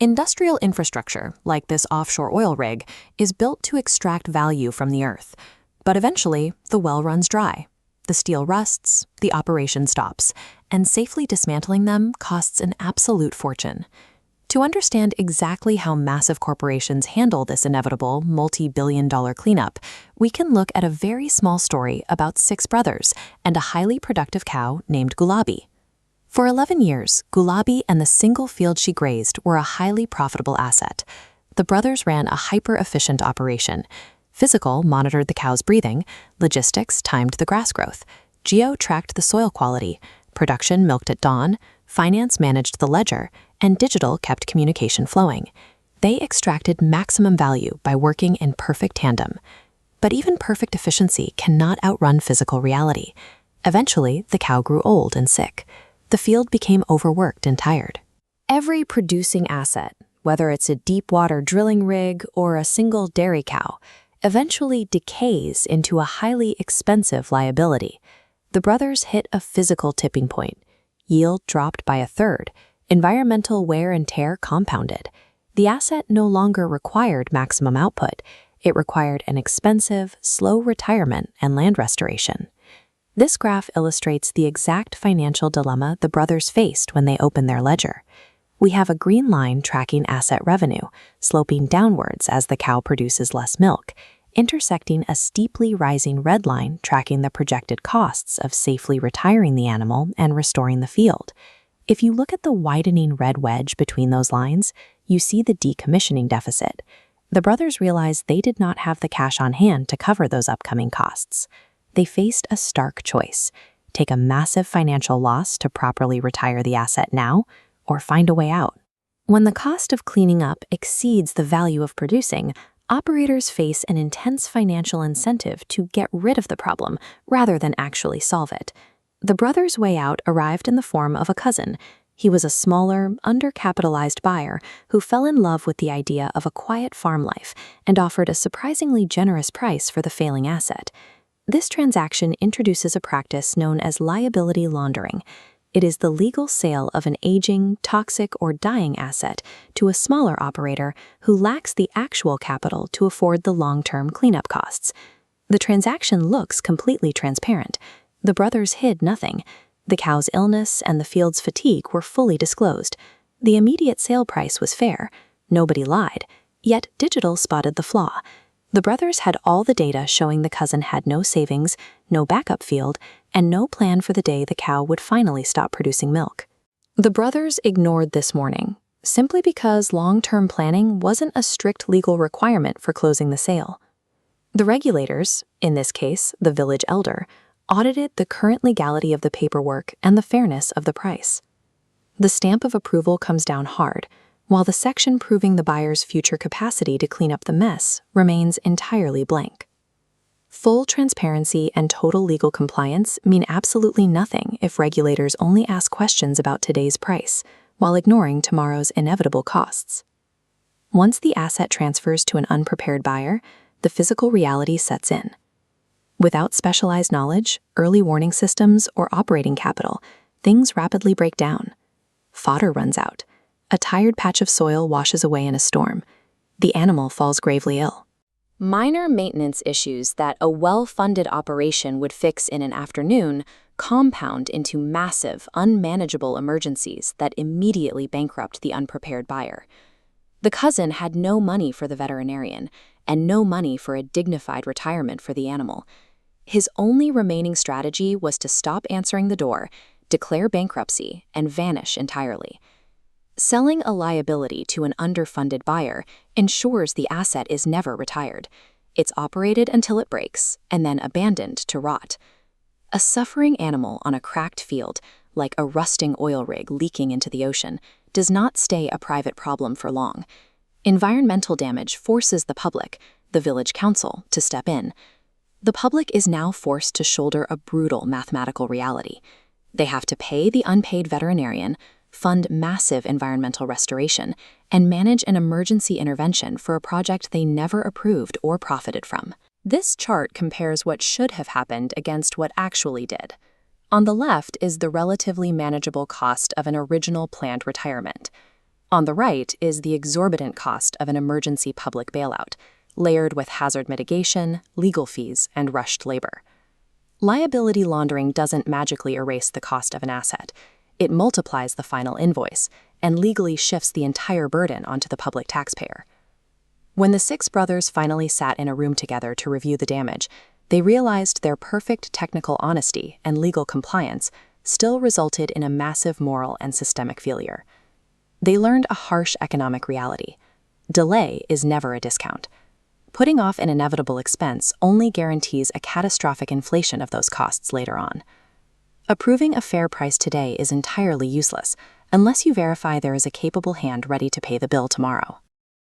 Industrial infrastructure, like this offshore oil rig, is built to extract value from the earth. But eventually, the well runs dry. The steel rusts, the operation stops, and safely dismantling them costs an absolute fortune. To understand exactly how massive corporations handle this inevitable multi-billion-dollar cleanup, we can look at a very small story about 6 brothers and a highly productive cow named Gulabi. For 11 years, Gulabi and the single field she grazed were a highly profitable asset. The brothers ran a hyper-efficient operation. Physical monitored the cow's breathing, logistics timed the grass growth, geo tracked the soil quality, production milked at dawn, finance managed the ledger, and digital kept communication flowing. They extracted maximum value by working in perfect tandem. But even perfect efficiency cannot outrun physical reality. Eventually, the cow grew old and sick. The field became overworked and tired. Every producing asset, whether it's a deep-water drilling rig or a single dairy cow, eventually decays into a highly expensive liability. The brothers hit a physical tipping point. Yield dropped by 1/3. Environmental wear and tear compounded. The asset no longer required maximum output. It required an expensive, slow retirement and land restoration. This graph illustrates the exact financial dilemma the brothers faced when they opened their ledger. We have a green line tracking asset revenue, sloping downwards as the cow produces less milk, intersecting a steeply rising red line tracking the projected costs of safely retiring the animal and restoring the field. If you look at the widening red wedge between those lines, you see the decommissioning deficit. The brothers realized they did not have the cash on hand to cover those upcoming costs. They faced a stark choice: take a massive financial loss to properly retire the asset now, or find a way out. When the cost of cleaning up exceeds the value of producing, operators face an intense financial incentive to get rid of the problem rather than actually solve it. The brothers' way out arrived in the form of a cousin. He was a smaller, undercapitalized buyer who fell in love with the idea of a quiet farm life and offered a surprisingly generous price for the failing asset. This transaction introduces a practice known as liability laundering. It is the legal sale of an aging, toxic, or dying asset to a smaller operator who lacks the actual capital to afford the long-term cleanup costs. The transaction looks completely transparent. The brothers hid nothing. The cow's illness and the field's fatigue were fully disclosed. The immediate sale price was fair. Nobody lied. Yet digital spotted the flaw. The brothers had all the data showing the cousin had no savings, no backup field, and no plan for the day the cow would finally stop producing milk. The brothers ignored this warning, simply because long-term planning wasn't a strict legal requirement for closing the sale. The regulators, in this case the village elder, audited the current legality of the paperwork and the fairness of the price. The stamp of approval comes down hard, while the section proving the buyer's future capacity to clean up the mess remains entirely blank. Full transparency and total legal compliance mean absolutely nothing if regulators only ask questions about today's price, while ignoring tomorrow's inevitable costs. Once the asset transfers to an unprepared buyer, the physical reality sets in. Without specialized knowledge, early warning systems, or operating capital, things rapidly break down. Fodder runs out. A tired patch of soil washes away in a storm. The animal falls gravely ill. Minor maintenance issues that a well-funded operation would fix in an afternoon compound into massive, unmanageable emergencies that immediately bankrupt the unprepared buyer. The cousin had no money for the veterinarian and no money for a dignified retirement for the animal. His only remaining strategy was to stop answering the door, declare bankruptcy, and vanish entirely. Selling a liability to an underfunded buyer ensures the asset is never retired. It's operated until it breaks and then abandoned to rot. A suffering animal on a cracked field, like a rusting oil rig leaking into the ocean, does not stay a private problem for long. Environmental damage forces the public, the village council, to step in. The public is now forced to shoulder a brutal mathematical reality. They have to pay the unpaid veterinarian, fund massive environmental restoration, and manage an emergency intervention for a project they never approved or profited from. This chart compares what should have happened against what actually did. On the left is the relatively manageable cost of an original planned retirement. On the right is the exorbitant cost of an emergency public bailout, layered with hazard mitigation, legal fees, and rushed labor. Liability laundering doesn't magically erase the cost of an asset. It multiplies the final invoice and legally shifts the entire burden onto the public taxpayer. When the six brothers finally sat in a room together to review the damage, they realized their perfect technical honesty and legal compliance still resulted in a massive moral and systemic failure. They learned a harsh economic reality. Delay is never a discount. Putting off an inevitable expense only guarantees a catastrophic inflation of those costs later on. Approving a fair price today is entirely useless unless you verify there is a capable hand ready to pay the bill tomorrow.